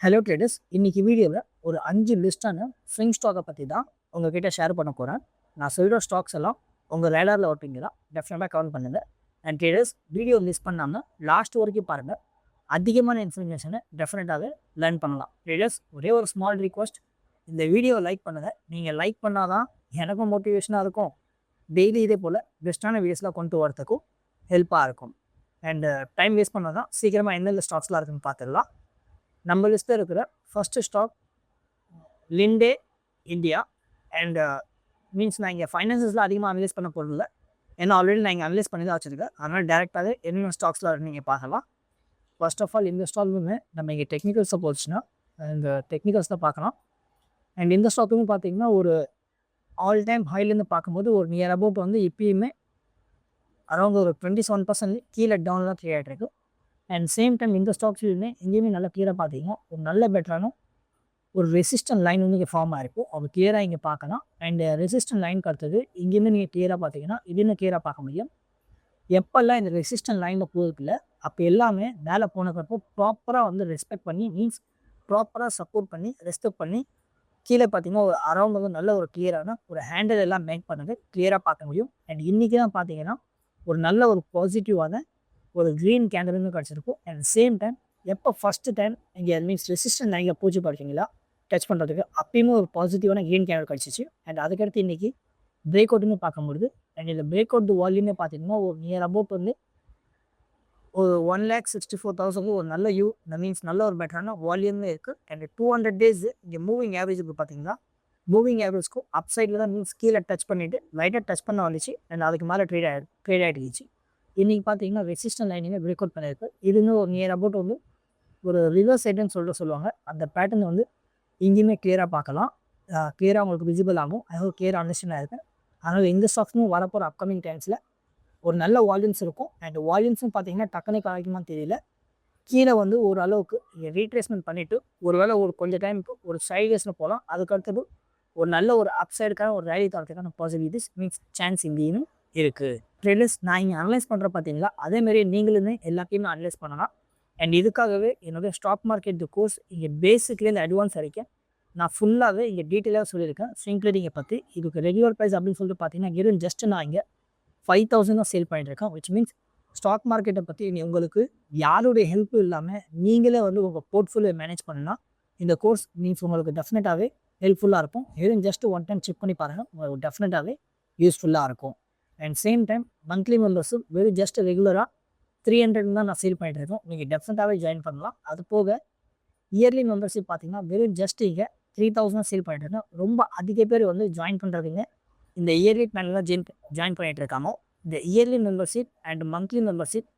Hello traders, இன்னைக்கு வீடியோவில் ஒரு 5 லிஸ்டான ஸ்விங் ஸ்டாக்கை பற்றி தான் உங்ககிட்ட ஷேர் பண்ண போகிறேன். நான் சொல்கிற ஸ்டாக்ஸ் எல்லாம் உங்கள் ரேடாரில் ஓட்டிங்களா டெஃபினட்டாக கவுண்ட் பண்ணுங்கள். அண்ட் ட்ரேடர்ஸ், வீடியோ மிஸ் பண்ணாமல் லாஸ்ட் வரைக்கும் பாருங்கள். அதிகமான இன்ஃபர்மேஷனை டெஃபினட்டாகவே லேர்ன் பண்ணலாம். ட்ரேடர்ஸ், ஒரே ஒரு ஸ்மால் ரிக்வஸ்ட், இந்த வீடியோவை லைக் பண்ணுங்கள். நீங்கள் லைக் பண்ணால் தான் எனக்கும் மோட்டிவேஷனாக இருக்கும், டெய்லி இதே போல் பெஸ்ட்டான வீடியோஸ்லாம் கொண்டு வரத்துக்கும் ஹெல்ப்பாக இருக்கும். அண்டு டைம் வேஸ்ட் பண்ணால் தான் சீக்கிரமாக எந்தெந்த ஸ்டாக்ஸ்லாம் இருக்குன்னு பார்த்துடலாம். நம்ம லிஸ்ட்டில் இருக்கிற first stock Linde India. And means நான் இங்கே ஃபைனான்சஸ்லாம் அதிகமாக அனலைஸ் பண்ண போகிறதில்ல, ஏன்னா ஆல்ரெடி நான் இங்கே அனலைஸ் பண்ணி தான் வச்சுருக்கேன். அதனால் டேரெக்டாகவே என்னென்ன ஸ்டாக்ஸ்லாம் நீங்கள் பார்க்கலாம். ஃபர்ஸ்ட் ஆஃப் ஆல் இந்த ஸ்டாக்குமே நம்ம இங்கே டெக்னிக்கல்ஸை போச்சுன்னா இந்த டெக்னிக்கல்ஸில் பார்க்கலாம். அண்ட் இந்த ஸ்டாக்குமே பார்த்தீங்கன்னா ஒரு ஆல் டைம் ஹைலேருந்து பார்க்கும்போது ஒரு நியர் அபவுட் வந்து இப்பயுமே அரௌண்ட் ஒரு 27% கீழே டவுன் தான் ட்ரேட் ஆகிட்டு இருக்கு. அண்ட் சேம் டைம் இந்த ஸ்டாக்ஸ்லையுமே எங்கேயுமே நல்லா கிளியராக பார்த்தீங்கன்னா ஒரு நல்ல பெட்டரான ஒரு ரெசிஸ்டன்ட் லைன் வந்து இங்கே ஃபார்ம் ஆகிருக்கும். அது கிளியராக இங்கே பார்க்கலாம். அண்ட் ரெசிஸ்டன்ட் லைனுக்கு அடுத்தது இங்கேருந்து நீங்கள் கிளியராக பார்த்தீங்கன்னா இதுன்னு கிளியராக பார்க்க முடியும். எப்போல்லாம் இந்த ரெசிஸ்டன்ட் லைனில் போகிறதுக்குள்ள அப்போ எல்லாமே மேலே போனதுக்கப்புறப்போ ப்ராப்பராக வந்து ரெஸ்பெக்ட் பண்ணி மீன்ஸ் ப்ராப்பராக சப்போர்ட் பண்ணி ரெஸ்பெக்ட் பண்ணி கீழே பார்த்தீங்கன்னா ஒரு அரௌண்ட் வந்து நல்ல ஒரு கிளியரான ஒரு ஹேண்டில் எல்லாம் மேக் பண்ணது கிளியராக பார்க்க முடியும். அண்ட் இன்றைக்கி தான் பார்த்தீங்கன்னா ஒரு நல்ல ஒரு பாசிட்டிவான ஒரு க்ரீன் கேண்டலுன்னு கிடச்சிருக்கும். அண்ட் சேம் டைம் எப்போ ஃபஸ்ட்டு டைம் இங்கே மீன்ஸ் ரெசிஸ்டன்ட் லைனில் பூச்சி படிச்சிங்களா டச் பண்ணுறதுக்கு அப்பயுமே ஒரு பாசிட்டிவான க்ரீன் கேண்டல் கிடச்சிச்சு. அண்ட் அதுக்கடுத்து இன்றைக்கி பிரேக் அவுட்டுன்னு பார்க்கும்பொழுது அண்ட் இந்த பிரேக் அவுட் வால்யூமே பார்த்தீங்கன்னா ஒரு நியர் அபவுட் வந்து ஒரு 1,64,000 ஒரு நல்ல மீன்ஸ் நல்ல ஒரு பெட்டரான வால்யூமே இருக்குது. அண்ட் 200 days இங்கே மூவிங் ஆவரேஜ் பார்த்தீங்கன்னா மூவிங் ஆவரேஜ்க்கும் அப் சைடில் தான் மீன்ஸ் கீழே டச் பண்ணிவிட்டு லைட்டாக டச் பண்ண வந்துச்சு. அண்ட் அதுக்கு மேலே ட்ரேட் ஆகிடுச்சு. இன்றைக்கி பார்த்தீங்கன்னா ரெசிஸ்டன்ட் லைனிங்கே பிரேக் அவுட் பண்ணியிருக்கு. இதுன்னு ஒரு நியர் அபவுட் வந்து ஒரு ரிவர்ஸ் சைடுன்னு சொல்லுவாங்க. அந்த பேட்டர்ன் வந்து இங்கேயுமே கிளியராக பார்க்கலாம். கிளியராக உங்களுக்கு விசிபிள் ஆகும். அது கிளியராக அண்டர்ஸ்டாண்ட் ஆகிருக்கு. அதனால் இந்த ஸ்டாக்ஸும் வரப்போகிற அப்கமிங் டைம்ஸில் ஒரு நல்ல வால்யூம்ஸ் இருக்கும். அண்ட் வால்யூம்ஸும் பார்த்தீங்கன்னா டக்குனு கிடைக்குமான்னு தெரியல. கீழே வந்து ஒரு அளவுக்கு ரீட்ரேஸ்மெண்ட் பண்ணிவிட்டு ஒரு வேளை ஒரு கொஞ்சம் டைமுக்கு ஒரு சைட்வேஸில் போகலாம். அதுக்கடுத்தது ஒரு நல்ல ஒரு அப் சைடுக்கான ஒரு ரேலி தரத்துக்கான பாசிபிலிட்டிஸ் மீன்ஸ் சான்ஸ் இங்கேயும் இருக்குது. ட்ரேடர்ஸ், நான் இங்கே அனலைஸ் பண்ணுற பார்த்தீங்களா அதேமாரி நீங்களுமே எல்லாத்தையுமே அனலைஸ் பண்ணலாம். அண்ட் இதுக்காகவே என்னுடைய ஸ்டாக் மார்க்கெட் கோர்ஸ் இங்கே பேசிக்லேருந்து அட்வான்ஸ் வரைக்கும் நான் ஃபுல்லாகவே இங்கே டீட்டெயிலாக சொல்லியிருக்கேன். ஸ்விங் ட்ரேடிங்கை பற்றி இதுக்கு ரெகுலர் ப்ரைஸ் அப்படின்னு சொல்லிட்டு பார்த்தீங்கன்னா இங்கே ஜஸ்ட் நான் இங்கே 5,000 தான் சேல் பண்ணிட்டுருக்கேன். விச் மீன்ஸ் ஸ்டாக் மார்க்கெட்டை பற்றி உங்களுக்கு யாருடைய ஹெல்ப்பும் இல்லாமல் நீங்களே வந்து உங்கள் போர்ட்ஃபோலியோ மேனேஜ் பண்ணலாம். இந்த கோர்ஸ் மீன்ஸ் உங்களுக்கு டெஃபினட்டாகவே ஹெல்ப்ஃபுல்லாக இருக்கும். ஜஸ்ட் ஒன் டைம் செக் பண்ணி பாருங்கள், உங்களுக்கு டெஃபினட்டாகவே யூஸ்ஃபுல்லாக இருக்கும். அண்ட் சேம் டைம் மந்த்லி மெம்பர்ஸும் வெறும் ஜஸ்ட் ரெகுலராக 300 தான் நான் சேல் பண்ணிட்டு இருக்கோம். நீங்கள் டெஃபினட்டாகவே ஜாயின் பண்ணலாம். அது போக இயர்லி மெம்பர்ஷிப் பார்த்தீங்கன்னா வெறும் ஜஸ்ட் இங்கே 3,000 சேல் பண்ணிட்டு இருக்கோம். ரொம்ப அதிக பேர் வந்து ஜாயின் பண்ணுறதுங்க இந்த இயர்லி பிளானில் ஜாயின் பண்ணிகிட்டு இருக்காங்க. இந்த yearly membership and monthly membership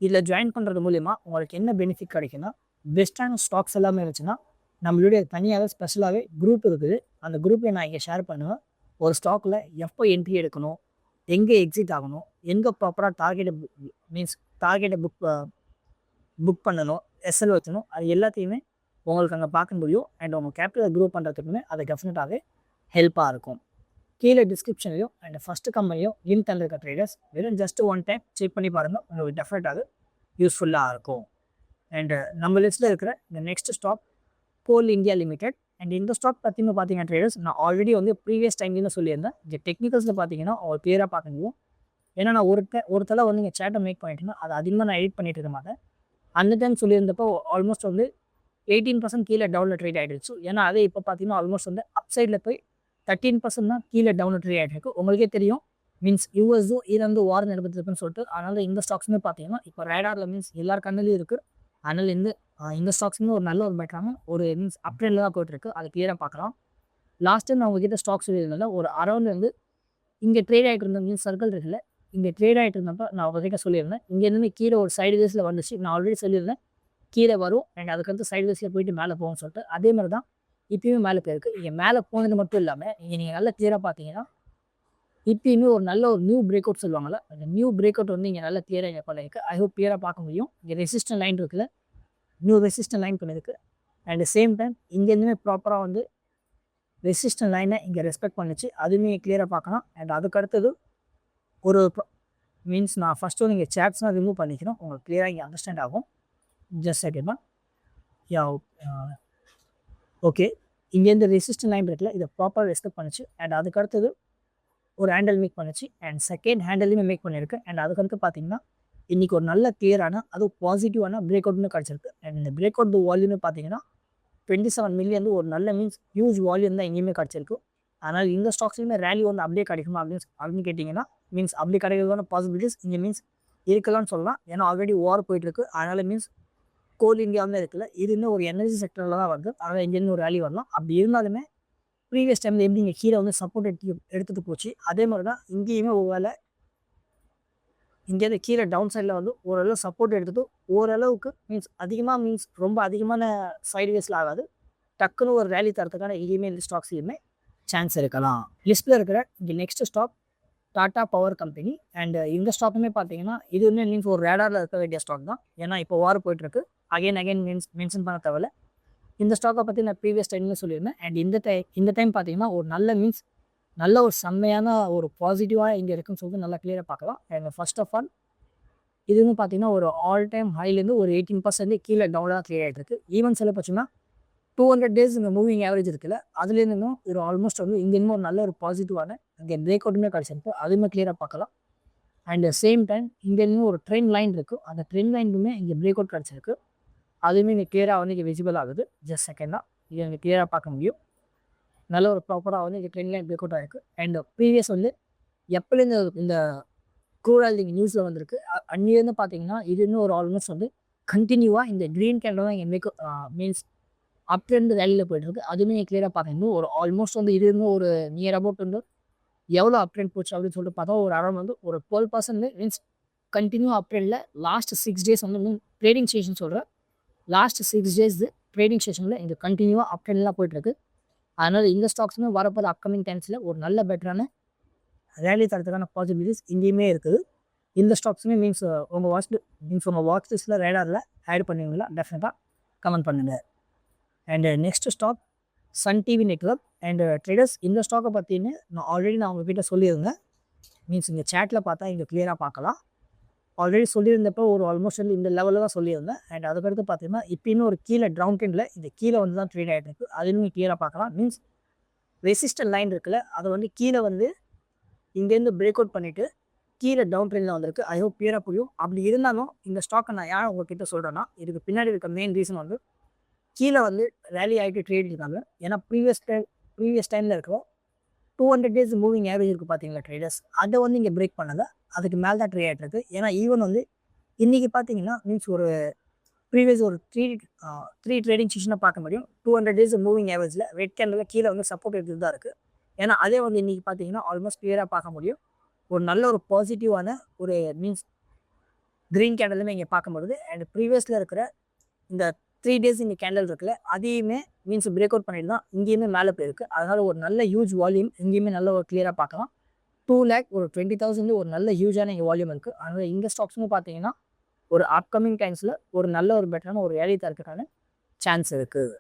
இதில் ஜாயின் பண்ணுறது மூலிமா உங்களுக்கு என்ன பெனிஃபிட் கிடைக்குன்னா பெஸ்ட்டான ஸ்டாக்ஸ் எல்லாமே இருந்துச்சுன்னா நம்மளுடைய தனியாக ஸ்பெஷலாகவே குரூப் இருக்குது. அந்த குரூப்பை நான் இங்கே ஷேர் பண்ணுவேன். ஒரு ஸ்டாக்கில் எப்போ என்ட்ரி எடுக்கணும், எங்கே எக்ஸிட் ஆகணும், எங்கே ப்ராப்பராக டார்கெட்டை புக் பண்ணணும், எஸ்எல் வைக்கணும், அது எல்லாத்தையுமே உங்களுக்கு அங்கே பார்க்க முடியும். அண்ட் உங்கள் கேபிட்டல் க்ரோ பண்ணுறதுக்குமே அது டெஃபினட்டாகவே ஹெல்ப்பாக இருக்கும். கீழே டிஸ்கிரிப்ஷன்லையும் அண்ட் ஃபஸ்ட்டு கம்பெனியும் லிங்க் தந்திருக்க ட்ரேடர்ஸ் வெறும் ஜஸ்ட் ஒன் டைம் செக் பண்ணி பாருங்கள், உங்களுக்கு டெஃபினட்டாக யூஸ்ஃபுல்லாக இருக்கும். அண்டு நம்ம லிஸ்ட்டில் இருக்கிற இந்த next stock Coal India limited. And இந்த ஸ்டாக் பற்றினு பார்த்தீங்கன்னா ட்ரேடர்ஸ் நான் ஆல்ரெடி வந்து ப்ரீவியஸ் டைம்லேருந்து சொல்லியிருந்தேன். இந்த டெக்னிக்கல்ஸில் பார்த்தீங்கன்னா அவர் கிளியராக பார்க்க முடியும். ஏன்னா நான் ஒருத்தர வந்து இங்கே சேட்டை மேக் பண்ணிட்டேன்னா அது அதிகமாக நான் எடிட் பண்ணிட்டு இருக்க மாட்டேன். அந்த டைம் சொல்லியிருந்தப்போ ஆல்மோஸ்ட் வந்து 18% கீழே டவுனில் ட்ரேட் ஆகிடுச்சு. ஏன்னா அதே இப்போ பார்த்தீங்கன்னா ஆல்மோஸ்ட் வந்து அப் சைடில் போய் 13% தான் கீழே டவுனில் ட்ரேட் ஆகிட்டு உங்களுக்கே தெரியும். மீன்ஸ் யூஎஸும் ஈரான் வார் நடந்துருக்குன்னு சொல்லிட்டு அதனால் இந்த ஸ்டாக்ஸுமே பார்த்தீங்கன்னா இப்போ ரேடாரில் மீன்ஸ் எல்லார் கண்ணிலையும் இருக்குது. அதனால் இந்த ஸ்டாக்ஸுமே ஒரு நல்ல ஒரு பெட்டரான ஒரு மீன்ஸ் அப் ட்ரெண்டில் தான் போயிட்டுருக்கு. அது கிளியராக பார்க்கலாம். லாஸ்ட் டைம் நான் உங்ககிட்ட ஸ்டாக்ஸ் சொல்லியிருந்தால ஒரு அரௌண்ட் வந்து இங்கே ட்ரேட் ஆகிட்டு இருந்த மீன்ஸ் சர்க்கிள் இருக்குல்ல, இங்கே ட்ரேட் ஆகிட்டு இருந்தப்போ நான் உங்ககிட்ட சொல்லியிருந்தேன் இங்கேருந்து கீழே ஒரு சைடு வேஸில் வந்துச்சு. நான் ஆல்ரெடி சொல்லியிருந்தேன் கீழே வரும் அண்ட் அதுக்கடுத்து சைடு வேஸில் போயிட்டு மேலே போகும்னு சொல்லிட்டு. அதே மாதிரி தான் இப்பயுமே மேலே போயிருக்கு. இங்கே மேலே போனது மட்டும் இல்லாமல் இங்கே நீங்கள் நல்லா கிளியராக பார்த்தீங்கன்னா இப்பயுமே ஒரு நல்ல ஒரு நியூ பிரேக் அவுட் சொல்லுவாங்கள்ல, அந்த நியூ பிரேக் அவுட் வந்து இங்கே நல்லா கிளியராக இங்கே பண்ணியிருக்கு. ஐ ஹோப் கிளியராக பார்க்க முடியும். இங்கே ரெசிஸ்டன்ட் லைன் இருக்குல்ல, நியூ ரெசிஸ்டன்ட் லைன் பண்ணியிருக்கு. அண்ட் சேம் டைம் இங்கேருந்துமே ப்ராப்பராக வந்து ரெசிஸ்டன்ட் லைனை இங்கே ரெஸ்பெக்ட் பண்ணிச்சு. அதுவுமே கிளியராக பார்க்கலாம். அண்ட் அதுக்கடுத்தது ஒரு மீன்ஸ் நான் ஃபஸ்ட்டு வந்து இங்கே சேட்ஸ்லாம் ரிமூவ் பண்ணிக்கிறோம். உங்களுக்கு கிளியராக இங்கே அண்டர்ஸ்டாண்ட் ஆகும். ஜஸ்ட் செகண்ட் யா ஓகே, இங்கேருந்து ரெசிஸ்டன்ட் லைன் இருக்குல்ல, இதை ப்ராப்பராக ரெஸ்பெக்ட் பண்ணிச்சு. அண்ட் அதுக்கடுத்தது ஒரு ஹேண்டில் மேக் பண்ணிச்சு. அண்ட் செகண்ட் ஹேண்டிலையுமே மேக் பண்ணியிருக்கு. அண்ட் அதுக்கடுத்து பார்த்தீங்கன்னா இன்றைக்கி ஒரு நல்ல கிளியரான அதுவும் பாசிட்டிவான பிரேக் அவுட்னு கிடச்சிருக்கு. அண்ட் இந்த பிரேக் அவுட் வால்யூம்னு பார்த்தீங்கன்னா 27 மில்லியன் ஒரு நல்ல மீன்ஸ் ஹியூஜ் வால்யூம் தான் எங்கேயுமே கிடச்சிருக்கு. அதனால் இந்த ஸ்டாக்ஸ்லையுமே ரேலி வந்து அப்படியே கிடைக்குமா அப்படின்னு கேட்டிங்கன்னா மீன்ஸ் அப்படி கிடைக்கிறதான பாசிபிலிட்டிஸ் இங்கே மீன்ஸ் இருக்கலாம்னு சொல்லலாம். ஏன்னா ஆல்ரெடி வார் போயிட்டுருக்கு. அதனால் மீன்ஸ் கோல் இந்தியாவுமே இருக்குல்ல, இது இன்னும் ஒரு எனர்ஜி செக்டரில் தான் வருது. அதனால் இங்கேருந்து ஒரு ரேலி வரலாம். அப்படி இருந்தாலுமே ப்ரீவியஸ் டைமில் எப்படி இங்கே கீழே வந்து சப்போர்ட் எடுத்துகிட்டு போச்சு, அதே மாதிரி தான் இங்கேயுமே ஒருவேளை இங்கேருந்து கீழே டவுன் சைடில் வந்து ஓரளவு சப்போர்ட் எடுத்துகிட்டு ஓரளவுக்கு மீன்ஸ் ரொம்ப அதிகமான சைட்வேஸில் ஆகாது, டக்குன்னு ஒரு ரேலி தரத்துக்கான எங்கேயுமே இந்த ஸ்டாக்ஸ்லையுமே சான்ஸ் இருக்கலாம். லிஸ்ட்டில் இருக்கிற இங்கே next stock Tata power company. And இந்த ஸ்டாக்குமே பார்த்தீங்கன்னா இதுவுமே மீன்ஸ் ஒரு ரேடாரில் இருக்க வேண்டிய ஸ்டாக் தான். ஏன்னா இப்போ வார் போயிட்டுருக்கு. அகைன் மென்ஷன் பண்ண தேவையில்ல. இந்த ஸ்டாக்கை பற்றி நான் ப்ரீவியஸ் டைம்லேயே சொல்லியிருந்தேன். அண்ட் இந்த டைம் பார்த்தீங்கன்னா ஒரு நல்ல ஒரு செம்மையான ஒரு பாசிட்டிவாக இங்கே இருக்குன்னு சொல்லிட்டு நல்லா கிளியராக பார்க்கலாம். அண்ட் ஃபர்ஸ்ட் ஆஃப் ஆல் இதுன்னு பார்த்தீங்கன்னா ஒரு ஆல் டைம் ஹைலேருந்து ஒரு 18% கீழே டவுனாக கிளியர் ஆகிட்டு இருக்குது. ஈவன் சில பட்சம்னா 200 டேஸ் இந்த மூவிங் ஆவரேஜ் இருக்குல்ல, அதுலேருந்தும் இது ஆல்மோஸ்ட் வந்து இங்கே இன்னும் ஒரு நல்ல ஒரு பாசிட்டிவான இங்கே பிரேக் அவுட்டுமே கிடச்சிருக்கு. அதுவுமே கிளியராக பார்க்கலாம். அண்ட் சேம் டைம் இங்கே இன்னும் ஒரு ட்ரெண்ட் லைன் இருக்குது. அந்த ட்ரெண்ட் லைனுமே இங்கே பிரேக் அவுட் கிடச்சிருக்கு. அதுவுமே இங்கே கிளியராக வந்து இங்கே விசிபிள் ஆகுது. ஜஸ்ட் செகண்டாக இங்கே இங்கே கிளியராக பார்க்க முடியும். நல்ல ஒரு ப்ராப்பராக வந்து இங்கே ட்ரெண்ட் லைன் பிரேக் அவுட் ஆகிருக்கு. அண்ட் ப்ரீவியஸ் வந்து எப்போலேருந்து இந்த க்ரூட் ஆயில் இங்கே நியூஸில் வந்திருக்கு, அங்கேருந்து பார்த்தீங்கன்னா இது இன்னும் ஒரு ஆல்மோஸ்ட் வந்து கண்டினியூவாக இந்த க்ரீன் கேண்டில் தான் இங்கே மீன்ஸ் அப் ட்ரெண்ட் ரேலியில் போயிட்டுருக்கு. அதுவுமே இங்கே கிளியராக பார்க்கணும். ஒரு ஆல்மோஸ்ட் வந்து இது இன்னும் ஒரு நியர் அபவுட் வந்து எவ்வளோ அப் ட்ரெண்ட் போச்சு அப்படின்னு சொல்லிட்டு பார்த்தா ஒரு அரௌண்ட் வந்து ஒரு 12% மீன்ஸ் கண்டினியூ அப் ட்ரெண்டில் லாஸ்ட் 6 டேஸ் வந்து ட்ரேடிங் செஷன் சொல்கிறேன். லாஸ்ட் 6 டேஸ் ட்ரேடிங் செஷனில் இது கண்டினியூவாக அப் ட்ரெண்ட்லாம் போயிட்டுருக்கு. அதனால் இந்த ஸ்டாக்ஸுமே வரப்போகிற அப்கமிங் டைம்ஸில் ஒரு நல்ல பெட்டரான ரேலி தரத்துக்கான பாசிபிலிட்டிஸ் இங்கேயுமே இருக்குது. இந்த ஸ்டாக்ஸுமே உங்கள் வாட்ச் லிஸ்ட்டில் ரேடாரில் ஆட் பண்ணுவீங்களா, டெஃபினட்டாக கமெண்ட் பண்ணுங்கள். And next stock Sun TV network. And traders இந்த ஸ்டாக்கை பற்றின்னு நான் உங்ககிட்ட சொல்லியிருந்தேன். இங்கே சேட்டில் பார்த்தா இங்கே கிளியராக பார்க்கலாம். ஆல்ரெடி சொல்லியிருந்தப்போ ஒரு ஆல்மோஸ்ட் வந்து இந்த லெவலில் தான் சொல்லியிருந்தேன். அண்ட் அதுக்கடுத்து பார்த்தீங்கன்னா இப்போயுமே ஒரு கீழே டவுன் ட்ரெண்டில் இந்த கீழே வந்து தான் ட்ரேட் ஆகிட்டு இருக்குது. அதுவும் கிளியராக பார்க்கலாம். ரெசிஸ்டன்ட் லைன் இருக்குல்ல, அதை வந்து கீழே வந்து இங்கேருந்து பிரேக் அவுட் பண்ணிவிட்டு கீழே டவுன் ட்ரெண்டில் வந்திருக்கு. ஐ ஹோப் கிளியராக புரியும். அப்படி இருந்தாலும் இந்த ஸ்டாக்கை நான் யார் உங்ககிட்ட சொல்கிறேன்னா, இதுக்கு பின்னாடி இருக்க மெயின் ரீசன் வந்து கீழே வந்து ரேலி ஆகிட்டு ட்ரேட் இருக்காங்க. ஏன்னா ப்ரீவியஸ் டைமில் இருக்கிறோம் 200 டேஸ் மூவிங் ஆவரேஜ் இருக்குது பார்த்தீங்களா ட்ரேடர்ஸ், அதை வந்து இங்கே பிரேக் பண்ணலை. அதுக்கு மேலே தான் ட்ரேட் ஆகிட்டு இருக்குது. ஏன்னா ஈவன் வந்து இன்றைக்கி பார்த்தீங்கன்னா ஒரு ப்ரீவியஸ் ஒரு த்ரீ ட்ரேடிங் செஷனை பார்க்க முடியும். 200 டேஸ் மூவிங் ஆவரேஜில் ரெட் கேண்டில் கீழே வந்து சப்போர்ட் எடுத்துட்டு தான் இருக்குது. ஏன்னா அதே வந்து இன்றைக்கி பார்த்தீங்கன்னா ஆல்மோஸ்ட் கிளியராக பார்க்க முடியும். ஒரு நல்ல ஒரு பாசிட்டிவான ஒரு க்ரீன் கேண்டலுமே இங்கே பார்க்க முடியுது. அண்ட் ப்ரீவியஸில் இருக்கிற இந்த 3 டேஸ் இங்கே கேண்டல் இருக்குல்ல, அதையுமே பிரேக் அவுட் பண்ணிட்டு தான் இங்கேயுமே மேலே போயிருக்கு. அதனால் ஒரு நல்ல ஹியூஜ் வால்யூம் இங்கேயுமே நல்ல ஒரு கிளியராக பார்க்கலாம். 2 lakh ஒரு 20,000 ஒரு நல்ல ஹியூஜான இங்கே வால்யூம் இருக்குது. அதனால் இந்த ஸ்டாக்ஸுமே பார்த்தீங்கன்னா ஒரு அப்கமிங் டைம்ஸில் ஒரு நல்ல ஒரு பெட்டரான ஒரு ஏறி தரத்துக்கான சான்ஸ் இருக்குது.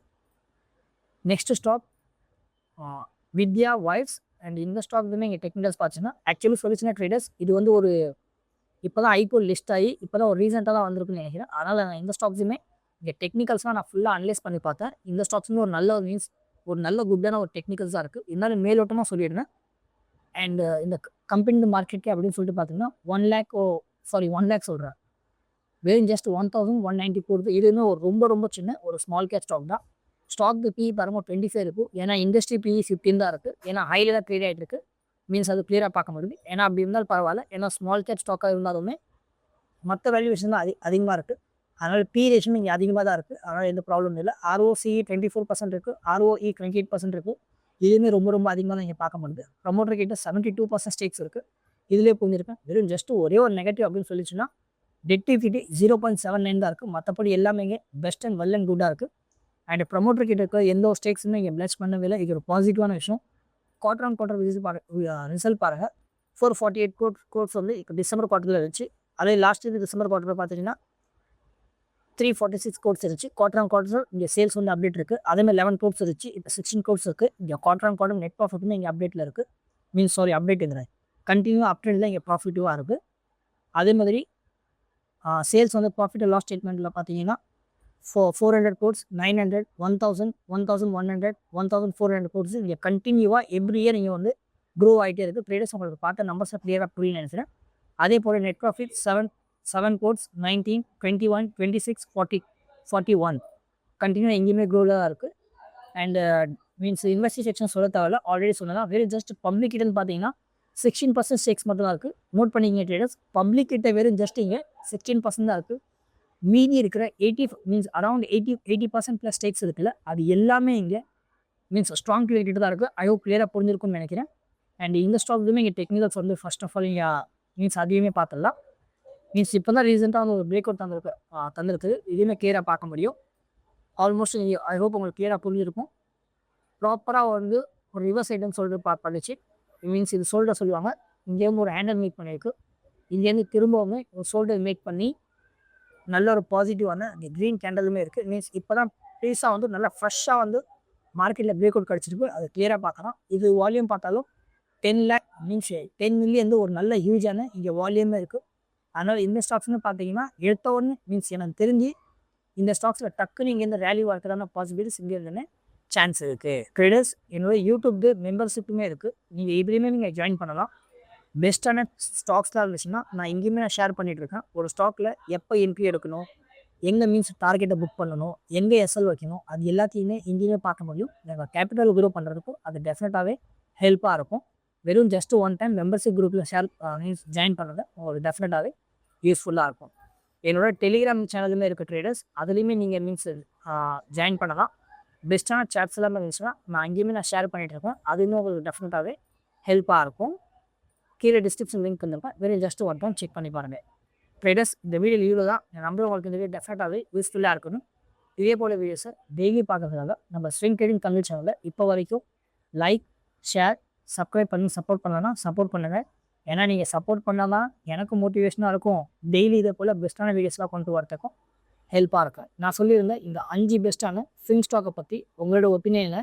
Next stock Vidya wires. And இந்த ஸ்டாக்ஸுமே இங்கே டெக்னிக்கல்ஸ் பார்த்தீங்கன்னா ஆக்சுவலி சொல்லிச்சுன்னா ட்ரேடர்ஸ் இது வந்து ஒரு இப்போ தான் ஐபோ லிஸ்ட் ஆகி இப்போ தான் ஒரு ரீசெண்டாக தான் வந்திருக்குன்னு நினைக்கிறேன். அதனால் நான் இந்த ஸ்டாக்ஸுமே இங்கே டெக்னிக்கல்ஸ்லாம் நான் ஃபுல்லாக அனலைஸ் பண்ணி பார்த்தேன். இந்த ஸ்டாக்ஸுமே ஒரு நல்ல ஒரு நல்ல குட்டான ஒரு டெக்னிக்கல்ஸ் தான் இருக்குது. இருந்தாலும் மேலோட்டமாக சொல்லிடுறேன். அண்ட் இந்த கம்பெனி மார்க்கெட்கே அப்படின்னு சொல்லிட்டு பார்த்தீங்கன்னா 1 lakh சொல்கிறேன், வெறும் ஜஸ்ட் 1190 போடுது. இதுவுமே ஒரு ரொம்ப சின்ன ஒரு ஸ்மால் கேப் ஸ்டாக் தான். ஸ்டாக்கு பிஇ பாருங்க 25 இருக்கும். ஏன்னா இண்டஸ்ட்ரி பிஇ 15 தான் இருக்குது. ஏன்னா ஹையில் தான் ட்ரேட் ஆகிட்டு இருக்குது. அது கிளியராக பார்க்க முடியுது. ஏன்னா அப்படி இருந்தாலும் பரவாயில்ல. ஏன்னா ஸ்மால் கேப் ஸ்டாக்காக இருந்தாலுமே மற்ற வேல்யூவேஷன் தான் அதிகமாக இருக்குது. அதனால் பி ரேஷனும் இங்கே அதிகமாக தான் இருக்குது. அதனால் எந்த ப்ராப்ளமும் இல்லை. ROCE 24% இருக்குது. ROE 28% இருக்குது. இதுவுமே ரொம்ப அதிகமாக தான் இங்கே பார்க்க முடியுது. ப்ரமோட்டர் கிட்ட 72% ஸ்டேக்ஸ் இருக்குது. இதிலே புரிஞ்சிருக்கேன். வெறும் ஜஸ்ட் ஒரே ஒரு நெகட்டிவ் அப்படின்னு சொல்லிச்சுன்னா டெட் ஈக்விட்டி 0.79 தான் இருக்குது. மற்றபடி எல்லாமே இங்கே பெஸ்ட் அண்ட் வெல் அண்ட் குட்டாக இருக்குது. அண்ட் ப்ரமோட்டர் கிட்ட இருக்க எந்த ஒரு ஸ்டேக்ஸுமே இங்கே பிளஸ் பண்ணவே இல்லை. இது ஒரு பாசிட்டிவான விஷயம். குவார்டர் ஆன் குவார்டர் ரிசல்ட் பாருங்கள். 448 crores வந்து இப்போ டிசம்பர் குவார்ட்டரில் இருந்துச்சு. அதே லாஸ்ட் டிசம்பர் குவார்ட்டரில் பார்த்தீங்கன்னா 346 crores இருந்துச்சு. குவார்டர் ஆன் குவார்டர் இங்கே சேல்ஸ் வந்து அப்டேட் இருக்குது. அதேமாதிரி 11 crores இருந்துச்சு. இப்போ 16 crores இருக்குது. இங்கே குவார்டர் ஆன் குவார்டர் நெட் ப்ராஃபிட்டுமே இங்கே அப்டேட்டில் இருக்குது. அப்டேட் இருக்கிறேன் கண்டினியூ அப்டேட்டில் இங்கே ப்ராஃபிட்டிவாக இருக்குது. அதே மாதிரி சேல்ஸ் வந்து ப்ராஃபிட் அண்ட் லாஸ் ஸ்டேட்மெண்ட்டில் பார்த்தீங்கன்னா 400 கோர்ஸ், 900, 1000, 1100, 1400 கோர்ஸ் இங்கே கண்டினியூவாக எவ்ரி இயர் நீங்கள் வந்து க்ரோ ஆகிட்டே இருக்குது. ட்ரேடர்ஸ் உங்களுக்கு பார்த்த நம்பர்ஸை கிளியராக புரியுன்னு நினைக்கிறேன். அதே போல் நெட் ப்ராஃபிட் 7 கோர்ஸ், 19, 21, 26, 40, 41 கண்டினியூ எங்கேயுமே க்ரோவில் தான் இருக்குது. அண்ட் மீன்ஸ் இன்வெஸ்டி செக்ஷன் சொல்ல தேவையில்ல, ஆல்ரெடி சொன்னதான். வெறும் ஜஸ்ட் பப்ளிக் கிட்டன்னு பார்த்தீங்கன்னா 16% ஸ்டேக்ஸ் மட்டும் தான் இருக்குது. நோட் பண்ணிங்க ட்ரேடர்ஸ், பப்ளிக் கிட்ட வெறும் ஜஸ்ட் இங்கே 16% தான் இருக்குது. மீதி இருக்கிற 80 மீன்ஸ் அரௌண்ட் 80% ப்ளஸ் ஸ்டேக்ஸ் இருக்குல்ல, அது எல்லாமே இங்கே மீன்ஸ் ஸ்ட்ராங் கிட்ட தான் இருக்குது. ஐ ஹோப் கிளியராக புரிஞ்சிருக்கும்னு நினைக்கிறேன். அண்ட் இந்த ஸ்டாக்ஸுமே இங்கே டெக்னிக்கல்ஸ் வந்து ஃபர்ஸ்ட் ஆஃப் ஆல் இங்கே மீன்ஸ் அதையுமே பார்த்துடலாம். மீன்ஸ் இப்போ தான் ரீசெண்டாக ஒரு பிரேக் அவுட் தந்திருக்கு. இதையுமே கிளியராக பார்க்க முடியும். ஆல்மோஸ்ட் ஐ ஹோப் உங்களுக்கு கிளியராக புரிஞ்சிருக்கும். ப்ராப்பராக வந்து ஒரு ரிவர்ஸ் ஐட்டம்னு சொல்லிட்டு பண்ணிச்சு. மீன்ஸ் இது ஷோல்டர் சொல்லுவாங்க. இங்கேருந்து ஒரு ஹேண்டல் மேக் பண்ணியிருக்கு. இங்கேருந்து திரும்பவுமே ஒரு ஷோல்டர் மேக் பண்ணி நல்ல ஒரு பாசிட்டிவான இங்கே க்ரீன் கேண்டலுமே இருக்குது. மீன்ஸ் இப்போ தான் பீஸாக வந்து நல்லா ஃப்ரெஷ்ஷாக வந்து மார்க்கெட்டில் பிரேக் அவுட் கிடச்சிருக்கு. அது கிளியராக பார்க்கலாம். இது வால்யூம் பார்த்தாலும் 10 lakh மீன்ஸ் 10 million ஒரு நல்ல ஹியூஜான இங்கே வால்யூமே இருக்குது. அதனால் இந்த ஸ்டாக்ஸ்னு பார்த்தீங்கன்னா எடுத்த உடனே மீன்ஸ் எனக்கு தெரிஞ்சு இந்த ஸ்டாக்ஸில் டக்குன்னு இங்கேருந்து ரேலி வரதுக்கான பாசிபிலிட்டிஸ் இங்கே இருந்தேன்னு சான்ஸ் இருக்குது. ட்ரேடர்ஸ் என்னோட யூடியூப்க்கு மெம்பர்ஷிப்புமே இருக்குது. நீங்கள் இதுலேயுமே நீங்கள் ஜாயின் பண்ணலாம். பெஸ்ட்டான ஸ்டாக்ஸ்லாம் இருந்துச்சுன்னா நான் இங்கேயுமே நான் ஷேர் பண்ணிகிட்ருக்கேன். ஒரு ஸ்டாக்கில் எப்போ என்ட்ரி எடுக்கணும், எங்கே மீன்ஸ் டார்கெட்டை புக் பண்ணணும், எங்கே எஸ்எல் வைக்கணும், அது எல்லாத்தையுமே இங்கேயுமே பார்க்க முடியும். நாங்கள் கேபிட்டல் க்ரோ பண்ணுறதுக்கும் அது டெஃபினட்டாகவே ஹெல்ப்பாக இருக்கும். வெறும் ஜஸ்ட் ஒன் டைம் மெம்பர்ஷிப் குரூப்பில் மீன்ஸ் ஜாயின் பண்ணுறது உங்களுக்கு டெஃபினட்டாகவே யூஸ்ஃபுல்லாக இருக்கும். என்னோட டெலிகிராம் சேனலுமே இருக்குது ட்ரேடர்ஸ், அதுலேயுமே நீங்கள் மீன்ஸ் ஜாயின் பண்ணலாம். பெஸ்ட்டான சாட்ஸ் எல்லாமே இருந்துச்சுன்னா நான் அங்கேயுமே நான் ஷேர் பண்ணிகிட்ருக்கேன். அதுவுமே உங்களுக்கு டெஃபினட்டாகவே ஹெல்ப்பாக இருக்கும். கீழே டிஸ்கிரிப்ஷன் லிங்க் வந்துருப்பேன். வெறும் ஜஸ்ட் ஒன் டைம் செக் பண்ணி பாருங்கள். ட்ரேடர்ஸ், இந்த வீடியோ இவ்வளோ தான். என் நம்பர் உங்களுக்கு இந்த வீடியோ டெஃபினட்டாகவே யூஸ்ஃபுல்லாக இருக்கணும். இதே போல் வீடியோஸை டெய்லி பார்க்கறதுக்காக நம்ம ஸ்விங் ட்ரேடிங் தமிழ் சேனலில் இப்போ வரைக்கும் லைக், ஷேர், சப்ஸ்கிரைப் பண்ணி சப்போர்ட் பண்ணலன்னா சப்போர்ட் பண்ணுங்கள். ஏன்னா நீங்கள் சப்போர்ட் பண்ணால் தான் எனக்கு மோட்டிவேஷனாக இருக்கும். டெய்லி இதே போல் பெஸ்ட்டான வீடியோஸ்லாம் கொண்டு வரதுக்கும் ஹெல்ப்பாக இருக்கும். நான் சொல்லியிருந்தேன் இந்த 5 பெஸ்ட்டான ஸ்விங் ஸ்டாக்கை பற்றி உங்களோட ஒப்பீனியனை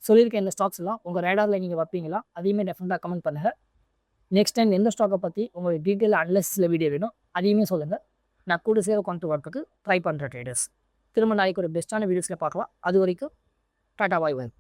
சொல்லியிருக்கேன். இந்த ஸ்டாக்ஸ் எல்லாம் உங்கள் ரேடாரில் நீங்கள் வைப்பீங்களா, அதையுமே டெஃபினட்டாக கமெண்ட் பண்ணுங்கள். நெக்ஸ்ட் டைம் எந்த ஸ்டாக்கை பற்றி உங்களுக்கு டீட்டெயில் அனலைசிஸில் வீடியோ வேணும் அதையுமே சொல்லுங்கள். நான் கூட சேவை கொண்டு வரதுக்கு ட்ரை பண்ணுறேன் ட்ரேடர்ஸ். திரும்ப நாளைக்கு ஒரு பெஸ்ட்டான வீடியோஸில் பார்க்கலாம். அது வரைக்கும் டாடா பாய் பாய்.